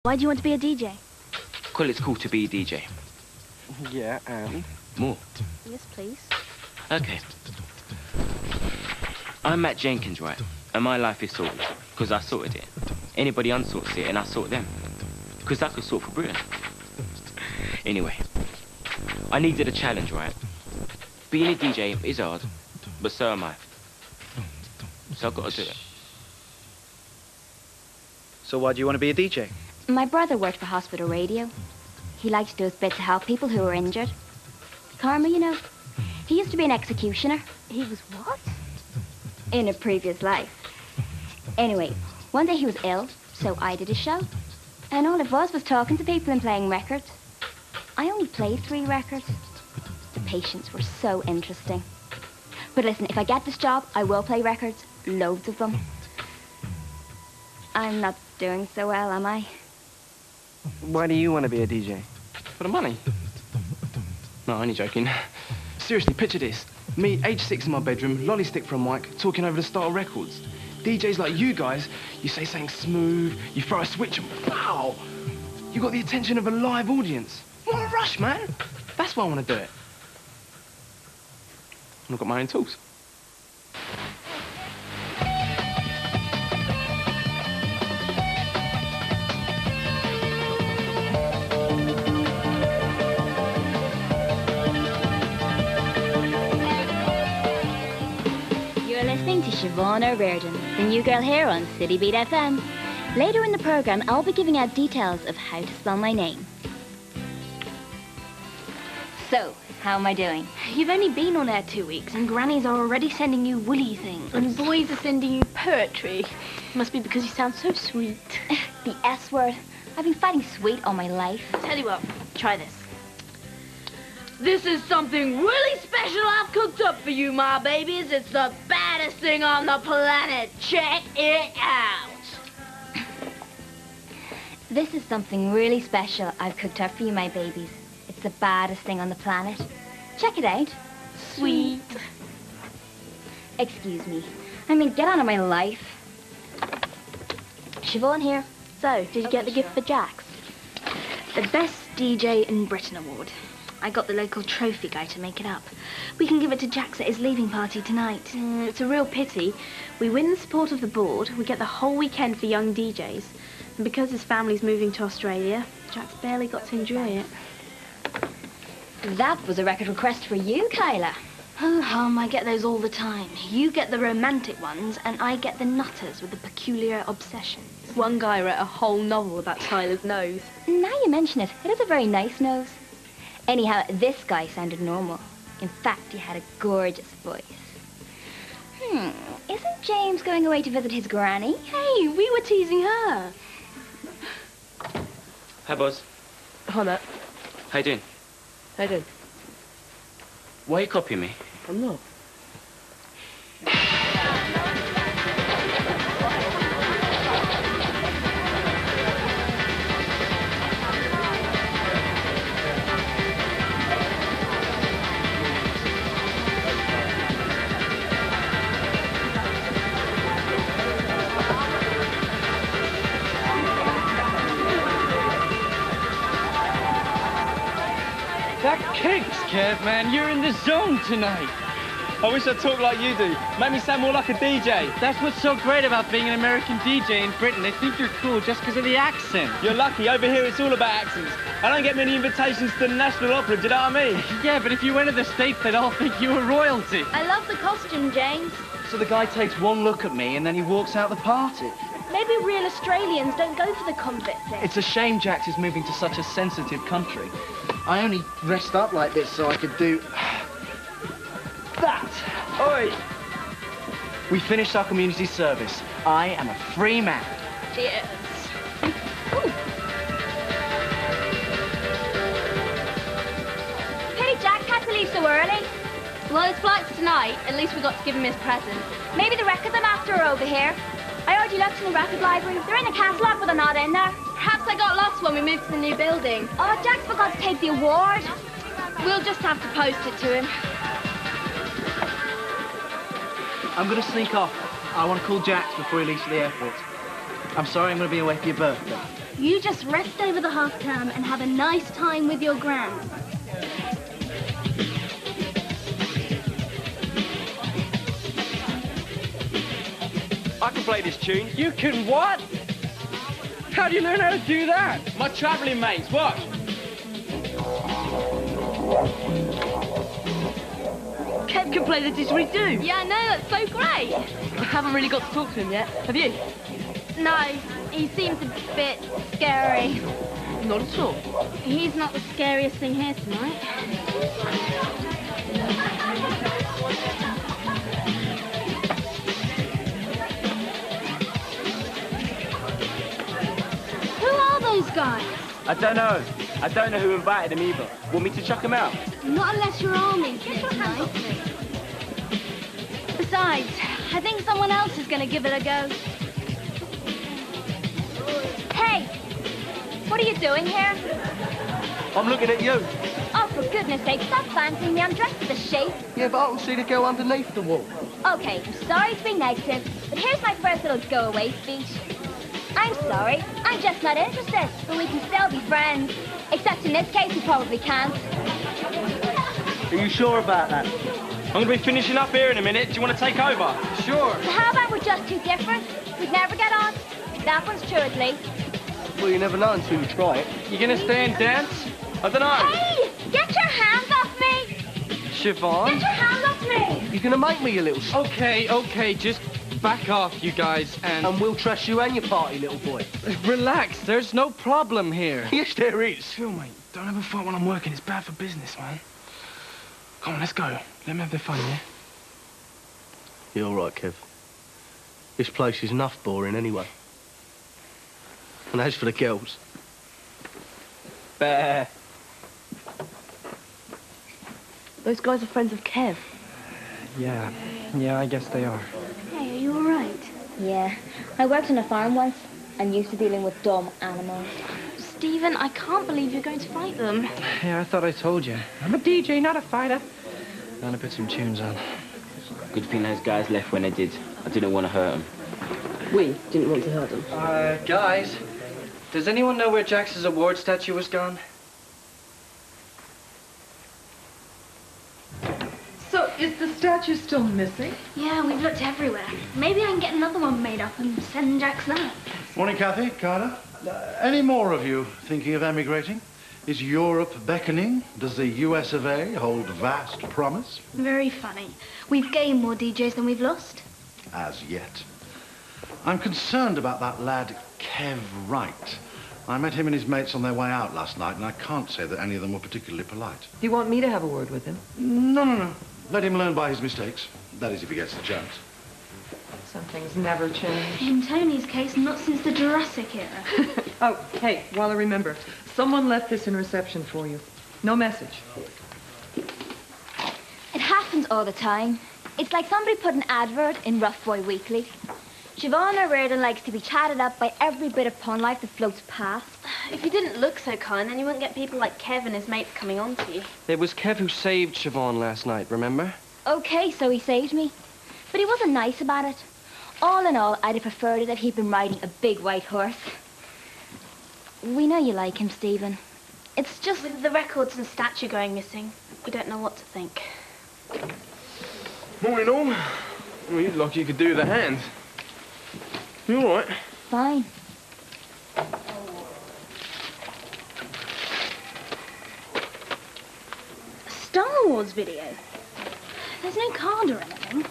Why do you want to be a DJ? Well, it's cool to be a DJ. Yeah, and? More. Yes, please. Okay. I'm Matt Jenkins, right? And my life is sorted, because I sorted it. Anybody unsorts it, and I sort them. Because I could sort for Britain. Anyway, I needed a challenge, right? Being a DJ is hard, but so am I. So I've got to do it. So why do you want to be a DJ? My brother worked for hospital radio. He liked to do his bit to help people who were injured. Karma, you know. He used to be an executioner. He was what? In a previous life. Anyway, one day he was ill, so I did a show. And all it was talking to people and playing records. I only played 3 records. The patients were so interesting. But listen, if I get this job, I will play records. Loads of them. I'm not doing so well, am I? Why do you want to be a DJ? For the money? No, I'm only joking. Seriously, picture this. Me, age 6 in my bedroom, lolly stick from Mike, talking over the style records. DJs like you guys, you say something smooth, you throw a switch and wow! You got the attention of a live audience. What a rush, man! That's why I want to do it. And I've got my own tools. To Siobhan O'Riordan, the new girl here on City Beat FM. Later in the programme, I'll be giving out details of how to spell my name. So, how am I doing? You've only been on air 2 weeks and grannies are already sending you woolly things. And boys are sending you poetry. Must be because you sound so sweet. The S word. I've been fighting sweet all my life. Tell you what, try this. This is something really special I've cooked up for you, my babies. It's the baddest thing on the planet. Check it out. This is something really special I've cooked up for you, my babies. It's the baddest thing on the planet. Check it out. Sweet. Excuse me. I mean, get on in my life. Siobhan here. So, did you get the gift for Jax? The Best DJ in Britain award. I got the local trophy guy to make it up. We can give it to Jax at his leaving party tonight. It's a real pity. We win the support of the board, we get the whole weekend for young DJs. And because his family's moving to Australia, Jax barely got to enjoy it. That was a record request for you, Kyla. Oh, hum, I get those all the time. You get the romantic ones, and I get the nutters with the peculiar obsessions. One guy wrote a whole novel about Tyler's nose. Now you mention it, it is a very nice nose. Anyhow, this guy sounded normal. In fact, he had a gorgeous voice. Isn't James going away to visit his granny? Hey, we were teasing her. Hi, boss. Hi, Matt. How you doing? How you doing? Why are you copying me? I'm not. That kicks, Kev, man. You're in the zone tonight. I wish I talked like you do. Make me sound more like a DJ. That's what's so great about being an American DJ in Britain. They think you're cool just because of the accent. You're lucky. Over here, it's all about accents. I don't get many invitations to the National Opera, do you know what I mean? Yeah, but if you went to the States, they'd all think you were royalty. I love the costume, James. So the guy takes one look at me and then he walks out the party. Maybe real Australians don't go for the convict thing. It's a shame Jax is moving to such a sensitive country. I only dressed up like this so I could do that. Oi! We finished our community service. I am a free man. Cheers. Pity Jack had to leave so early. Well, his flight's tonight. At least we got to give him his present. Maybe the records I'm after are over here. I already looked in the record library. They're in the catalogue, but they're not in there. Perhaps I got lost when we moved to the new building. Oh, Jack's forgot to take the award. We'll just have to post it to him. I'm going to sneak off. I want to call Jax before he leaves for the airport. I'm sorry I'm going to be away for your birthday. You just rest over the half term and have a nice time with your gran. I can play this tune. You can what? How do you learn how to do that? My travelling mates, watch. Kev can play the didgeridoo. Yeah, I know, that's so great. I haven't really got to talk to him yet. Have you? No, he seems a bit scary. Not at all. He's not the scariest thing here tonight. Who are those guys? I don't know. I don't know who invited them either. Want me to chuck them out? Not unless your army's here tonight. Besides, I think someone else is going to give it a go. Hey, what are you doing here? I'm looking at you. Oh, for goodness sake, stop fancying me. I'm dressed for the shape. Yeah, but I can see the girl underneath the wall. Okay, I'm sorry to be negative, but here's my first little go-away speech. I'm sorry, I'm just not interested, but we can still be friends. Except in this case, we probably can't. Are you sure about that? I'm going to be finishing up here in a minute. Do you want to take over? Sure. So how about we're just too different? We'd never get on. That one's true, at least. Well, you never know until you try it. You gonna stay and dance? I don't know. Hey, get your hands off me! Siobhan? Get your hands off me! You're gonna make me, you little Okay, just back off, you guys, and we'll trash you and your party, little boy. relax. There's no problem here. Yes, there is. Phil, mate, don't ever fight when I'm working. It's bad for business, man. Come on, let's go. Let them have their fun, yeah? You're all right, Kev. This place is enough boring anyway. And as for the girls... Bear. Those guys are friends of Kev. Yeah, I guess they are. Hey, are you all right? Yeah, I worked on a farm once. I'm used to dealing with dumb animals. Stephen, I can't believe you're going to fight them. Yeah, I thought I told you. I'm a DJ, not a fighter. I'm gonna put some tunes on. Good thing those guys left when they did. I didn't want to hurt them. We didn't want to hurt them. Guys, does anyone know where Jax's award statue was gone? So, is the statue still missing? Yeah, we've looked everywhere. Maybe I can get another one made up and send Jax that. Morning, Kathy, Carter. Any more of you thinking of emigrating? Is Europe beckoning? Does the US of A hold vast promise? Very funny. We've gained more DJs than we've lost. As yet. I'm concerned about that lad, Kev Wright. I met him and his mates on their way out last night, and I can't say that any of them were particularly polite. Do you want me to have a word with him? No. Let him learn by his mistakes. That is, if he gets the chance. Some things never change. In Tony's case, not since the Jurassic era. Oh, hey, while I remember, someone left this in reception for you. No message. It happens all the time. It's like somebody put an advert in Rough Boy Weekly. Siobhan O'Riordan likes to be chatted up by every bit of pun life that floats past. If you didn't look so kind, then you wouldn't get people like Kev and his mates coming on to you. It was Kev who saved Siobhan last night, remember? Okay, so he saved me. But he wasn't nice about it. All in all, I'd have preferred it if he'd been riding a big white horse. We know you like him, Stephen. It's just... With the records and statue going missing, we don't know what to think. Morning, all. Well, you'd lucky you could do the hands. You all right? fine. Star Wars video? There's no card or anything.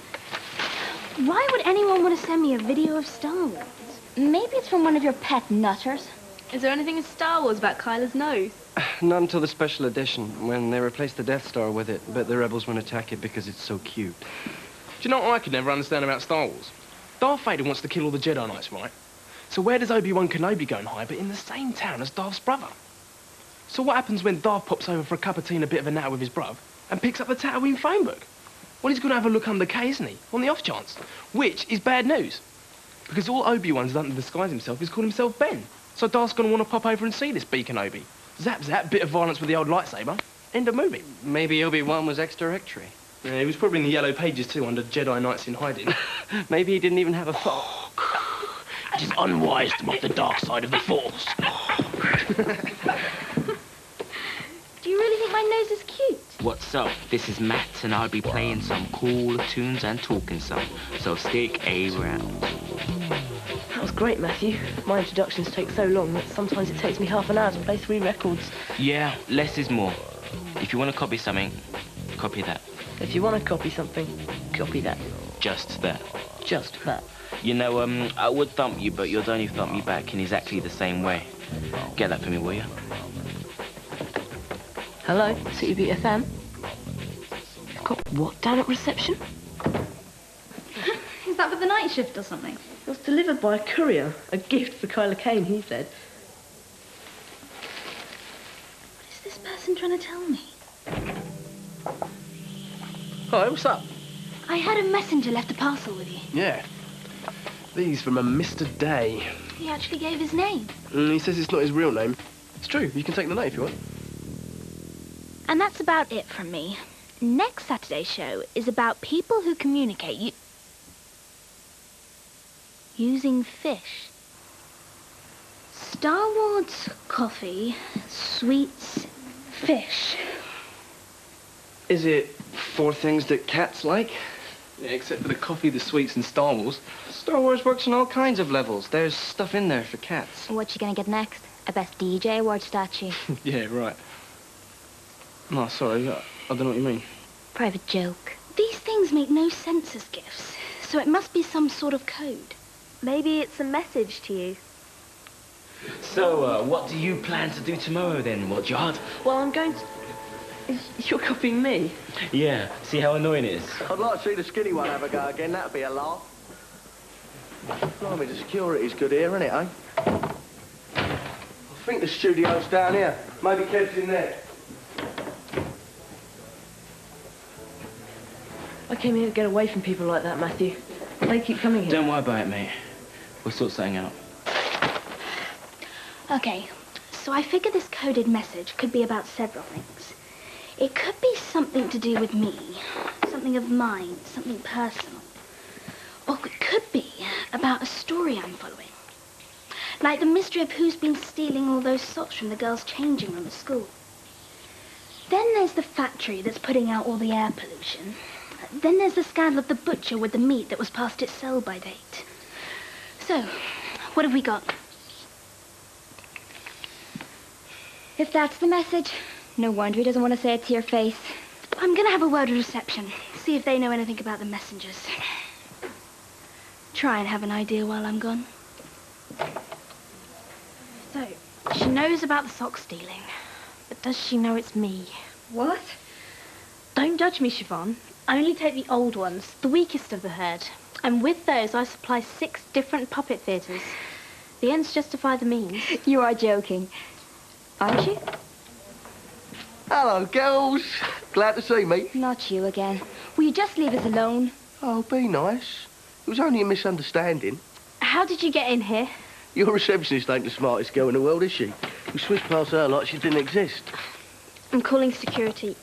Why would anyone want to send me a video of Star Wars? Maybe it's from one of your pet nutters. Is there anything in Star Wars about Kyla's nose? Not until the special edition, when they replaced the Death Star with it, but the rebels won't attack it because it's so cute. Do you know what I could never understand about Star Wars? Darth Vader wants to kill all the Jedi Knights, right? So where does Obi-Wan Kenobi go and hide, but in the same town as Darth's brother? So what happens when Darth pops over for a cup of tea and a bit of a natter with his bruv and picks up the Tatooine phone book? Well, he's going to have a look under the K, isn't he? On the off chance. Which is bad news. Because all Obi-Wan's done to disguise himself is call himself Ben. So Darth's going to want to pop over and see this beacon Obi. Zap, zap, bit of violence with the old lightsaber. End of movie. Maybe Obi-Wan was ex-directory. Yeah, he was probably in the Yellow Pages too, under Jedi Knights in hiding. Maybe he didn't even have a phone. It is unwise to mock the dark side of the Force. Do you really think my nose is cute? What's up? This is Matt, and I'll be playing some cool tunes and talking some. So stick around. That was great, Matthew. My introductions take so long that sometimes it takes me half an hour to play 3 records. Yeah, less is more. If you want to copy something, copy that. If you want to copy something, copy that. Just that. Just that. You know, I would thump you, but you'd only thump me back in exactly the same way. Get that for me, will you? Hello, CB FM. You've got what down at reception? Is that for the night shift or something? It was delivered by a courier. A gift for Kyla Kane, he said. What is this person trying to tell me? Hi, what's up? I had a messenger left a parcel with you. Yeah. These from a Mr. Day. He actually gave his name. He says it's not his real name. It's true, you can take the name if you want. And that's about it from me. Next Saturday's show is about people who communicate using fish. Star Wars, coffee, sweets, fish. Is it 4 things that cats like? Yeah, except for the coffee, the sweets, and Star Wars. Star Wars works on all kinds of levels. There's stuff in there for cats. What you gonna get next? A Best DJ award statue? Yeah, right. No, sorry, I don't know what you mean. Private joke. These things make no sense as gifts, so it must be some sort of code. Maybe it's a message to you. So, what do you plan to do tomorrow then, Rudyard? Well, I'm going to... You're copying me? Yeah, see how annoying it is? I'd like to see the skinny one have a go again. That'd be a laugh. Blimey, the security's good here, isn't it, eh? I think the studio's down here. Maybe Kev's in there. I came here to get away from people like that, Matthew. They keep coming here. Don't worry about it, mate. We'll sort something out. Okay, so I figure this coded message could be about several things. It could be something to do with me, something of mine, something personal. Or it could be about a story I'm following. Like the mystery of who's been stealing all those socks from the girls' changing room at school. Then there's the factory that's putting out all the air pollution. Then there's the scandal of the butcher with the meat that was past its sell-by date. So, what have we got? If that's the message, no wonder he doesn't want to say it to your face. I'm going to have a word with reception, see if they know anything about the messengers. Try and have an idea while I'm gone. So, she knows about the sock stealing, but does she know it's me? What? Don't judge me, Siobhan. I only take the old ones, the weakest of the herd. And with those, I supply 6 different puppet theatres. The ends justify the means. You are joking, aren't you? Hello, girls. Glad to see me. Not you again. Will you just leave us alone? Oh, be nice. It was only a misunderstanding. How did you get in here? Your receptionist ain't the smartest girl in the world, is she? We swished past her like she didn't exist. I'm calling security.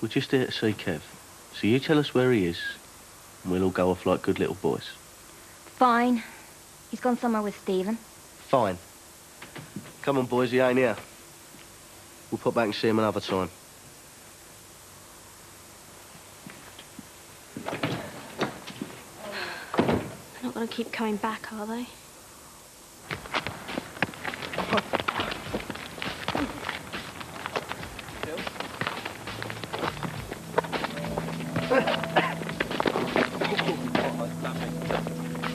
We're just here to see Kev. So you tell us where he is, and we'll all go off like good little boys. Fine. He's gone somewhere with Stephen. Fine. Come on, boys, he ain't here. We'll pop back and see him another time. They're not going to keep coming back, are they?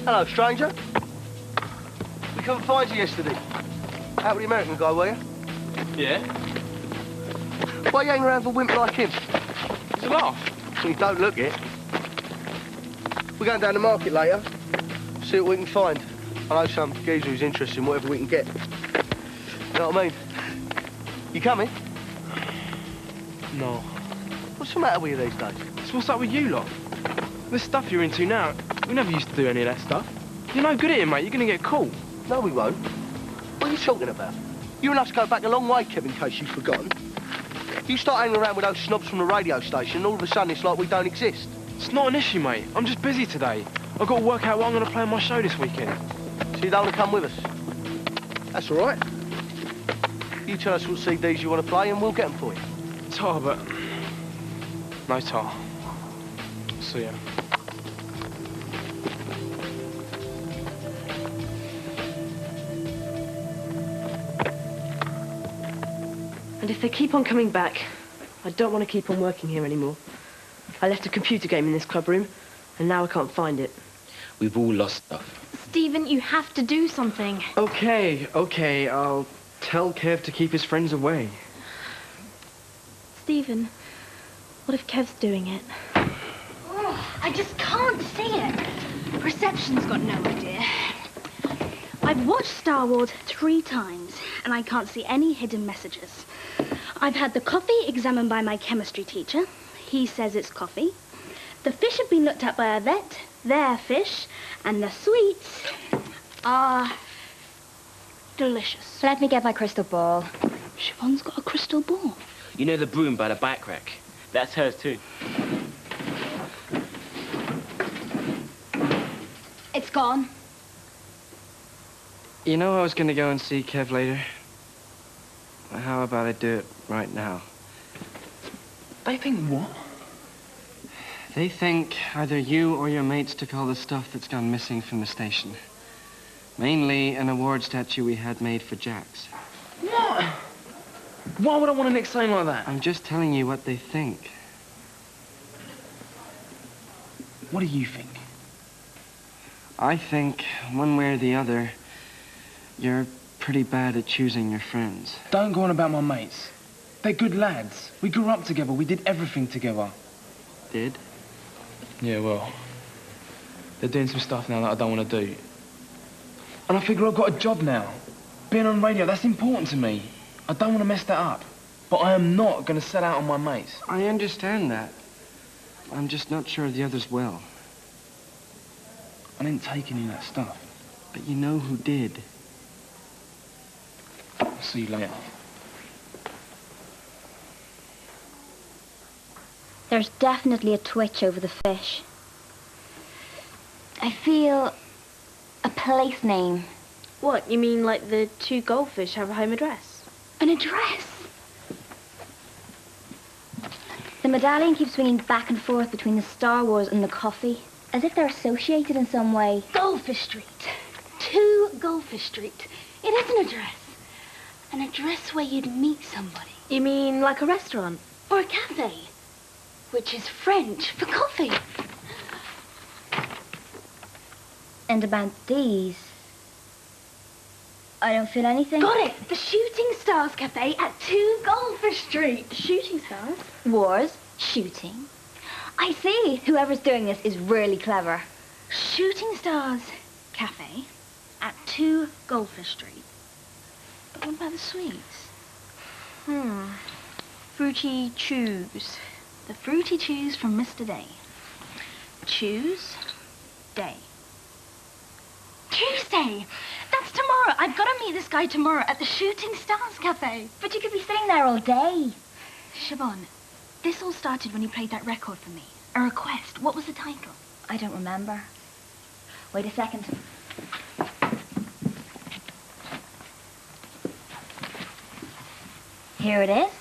Hello, stranger. We couldn't find you yesterday. Out with the American guy, were you? Yeah? Why you hanging around for a wimp like him? It's a laugh. You don't look it. We're going down the market later. See what we can find. I know some geezer who's interested in whatever we can get. You know what I mean? You coming? No. What's the matter with you these days? So what's up with you lot? This stuff you're into now, we never used to do any of that stuff. You're no good at it, mate. You're going to get caught. No, we won't. What are you talking about? You and us go back a long way, Kev, in case you've forgotten. You start hanging around with those snobs from the radio station, and all of a sudden it's like we don't exist. It's not an issue, mate. I'm just busy today. I've got to work out what I'm going to play on my show this weekend. So you don't want to come with us? That's all right. You tell us what CDs you want to play and we'll get them for you. Tar, but no tar. See ya. And if they keep on coming back, I don't want to keep on working here anymore. I left a computer game in this club room, and now I can't find it. We've all lost stuff. Stephen, you have to do something. Okay, I'll tell Kev to keep his friends away. Stephen, what if Kev's doing it? Oh, I just can't see it. Reception's got no idea. I've watched Star Wars 3 times, and I can't see any hidden messages. I've had the coffee examined by my chemistry teacher. He says it's coffee. The fish have been looked at by a vet. They're fish. And the sweets are delicious. Let me get my crystal ball. Siobhan's got a crystal ball. You know the broom by the bike rack? That's hers too. It's gone. You know I was going to go and see Kev later. How about I do it right now? They think what? They think either you or your mates took all the stuff that's gone missing from the station. Mainly an award statue we had made for Jax. What? Why would I want to nick something like that? I'm just telling you what they think. What do you think? I think, one way or the other, you're pretty bad at choosing your friends. Don't go on about my mates. They're good lads. We grew up together. We did everything together. Did? Yeah, well, they're doing some stuff now that I don't want to do. And I figure I've got a job now. Being on radio, that's important to me. I don't want to mess that up. But I am not going to sell out on my mates. I understand that. I'm just not sure the others will. I didn't take any of that stuff. But you know who did. I'll see you later. There's definitely a twitch over the fish. I feel a place name. What, you mean like the 2 goldfish have a home address? An address? The medallion keeps swinging back and forth between the Star Wars and the coffee, as if they're associated in some way. Goldfish Street. 2 Goldfish Street. It is an address. An address where you'd meet somebody. You mean like a restaurant? Or a cafe. Which is French for coffee. And about these, I don't feel anything. Got it! The Shooting Stars Cafe at 2 Goldfish Street. Shooting stars? Wars, shooting. I see. Whoever's doing this is really clever. Shooting Stars Cafe at 2 Goldfish Street. But what about the sweets? Fruity Chews. The Fruity Chews from Mr. Day. Choose Day. Tuesday! That's tomorrow. I've got to meet this guy tomorrow at the Shooting Stars Cafe. But you could be sitting there all day. Siobhan, this all started when you played that record for me. A request. What was the title? I don't remember. Wait a second. Here it is.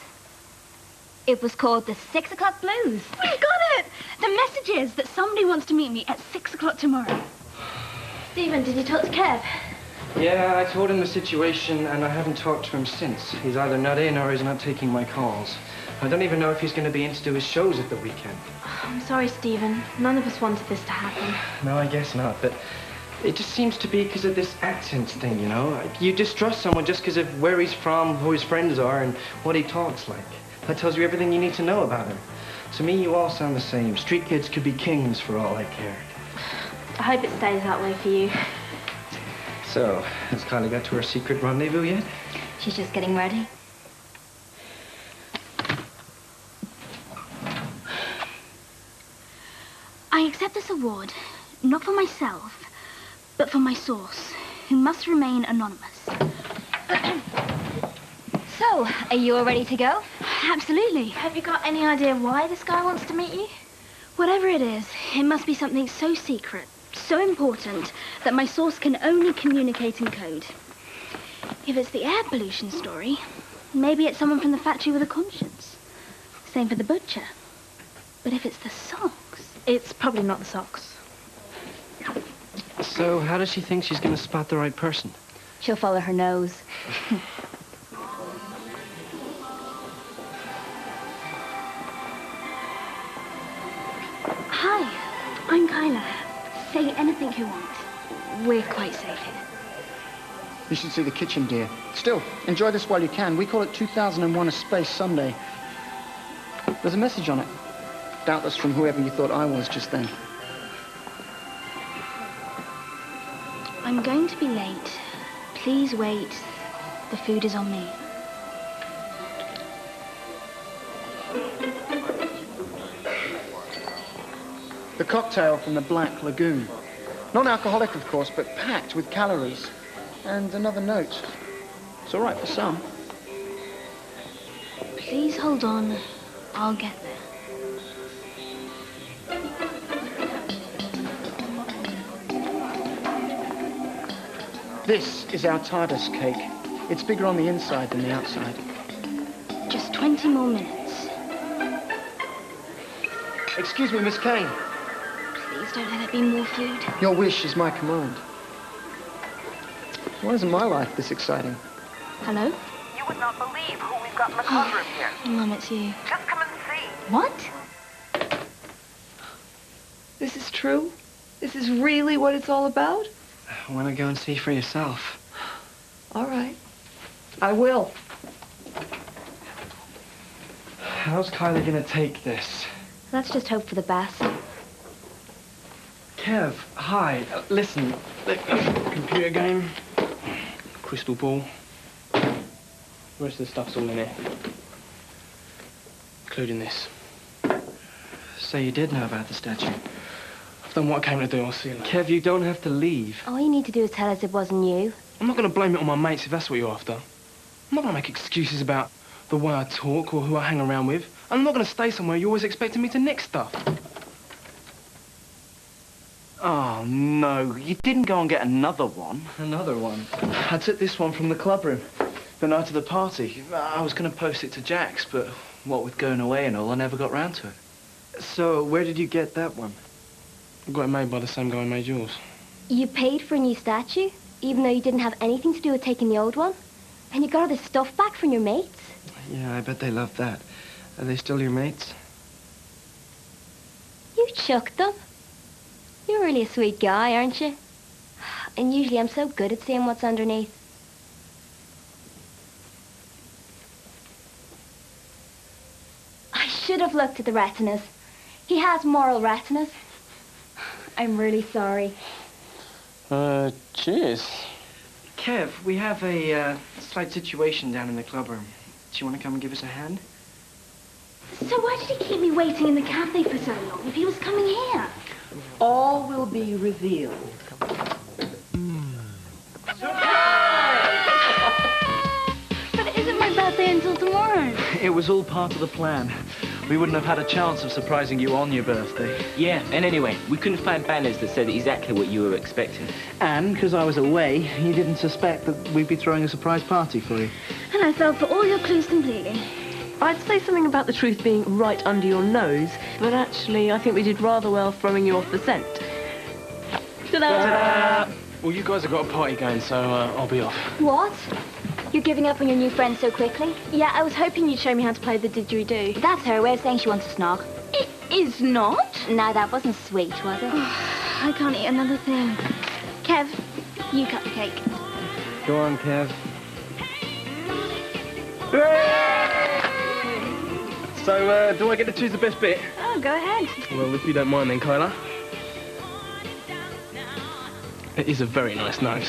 It was called the 6 o'clock blues. We got it! The message is that somebody wants to meet me at 6 o'clock tomorrow. Stephen, did you talk to Kev? Yeah, I told him the situation, and I haven't talked to him since. He's either not in or he's not taking my calls. I don't even know if he's going to be in to do his shows at the weekend. I'm sorry, Stephen. None of us wanted this to happen. No, I guess not, but it just seems to be because of this accent thing, you know? You distrust someone just because of where he's from, who his friends are, and what he talks like. That tells you everything you need to know about him. To me, you all sound the same. Street kids could be kings for all I cared. I hope it stays that way for you. So, has Kylie got to her secret rendezvous yet? She's just getting ready. I accept this award, not for myself, but for my source, who must remain anonymous. So, are you all ready to go? Absolutely. Have you got any idea why this guy wants to meet you? Whatever it is, it must be something so secret, so important that my source can only communicate in code. If it's the air pollution story, maybe it's someone from the factory with a conscience. Same for the butcher. But if it's the socks... It's probably not the socks. So how does she think she's going to spot the right person? She'll follow her nose. Hi, I'm Kyla. Say anything you want. We're quite safe here. You should see the kitchen, dear. Still, enjoy this while you can. We call it 2001: A Space Sunday. There's a message on it. Doubtless from whoever you thought I was just then. I'm going to be late. Please wait. The food is on me. The cocktail from the Black Lagoon. Non-alcoholic, of course, but packed with calories. And another note. It's all right for some. Please hold on. I'll get there. This is our TARDIS cake. It's bigger on the inside than the outside. Just 20 more minutes. Excuse me, Miss Kane. Please don't let it be more food. Your wish is my command. Why isn't my life this exciting? Hello? You would not believe who we've got in the club room here. Mum, it's you. Just come and see. What? This is true? This is really what it's all about? Why not go and see for yourself? All right. I will. How's Kyla going to take this? Let's just hope for the best. Kev, hi. Listen, computer game, crystal ball. The rest of the stuff's all in here. Including this. So you did know about the statue? I've done what I came to do. I'll see you later. Kev, you don't have to leave. All you need to do is tell us it wasn't you. I'm not going to blame it on my mates if that's what you're after. I'm not going to make excuses about the way I talk or who I hang around with. I'm not going to stay somewhere you're always expecting me to nick stuff. Oh, no. You didn't go and get another one. Another one? I took this one from the club room the night of the party. I was going to post it to Jack's, but what with going away and all, I never got round to it. So, where did you get that one? I got it made by the same guy who made yours. You paid for a new statue, even though you didn't have anything to do with taking the old one? And you got all this stuff back from your mates? Yeah, I bet they love that. Are they still your mates? You chucked them. You're really a sweet guy, aren't you? And usually I'm so good at seeing what's underneath. I should have looked at the retinas. He has moral retinas. I'm really sorry. Cheers. Kev, we have a slight situation down in the club room. Do you want to come and give us a hand? So why did he keep me waiting in the cafe for so long if he was coming here? All will be revealed. But it isn't my birthday until tomorrow. It was all part of the plan. We wouldn't have had a chance of surprising you on your birthday. Yeah, and anyway, we couldn't find banners that said exactly what you were expecting. And, because I was away, you didn't suspect that we'd be throwing a surprise party for you. And I fell for all your clues completely. I'd say something about the truth being right under your nose, but actually I think we did rather well throwing you off the scent. Ta-da! Well, you guys have got a party going, so I'll be off. What? You're giving up on your new friend so quickly? Yeah, I was hoping you'd show me how to play the didgeridoo. That's her way of saying she wants a snog. It is not. No, that wasn't sweet, was it? I can't eat another thing. Kev, you cut the cake. Go on, Kev. So, do I get to choose the best bit? Oh, go ahead. Well, if you don't mind then, Kyla. It is a very nice nose.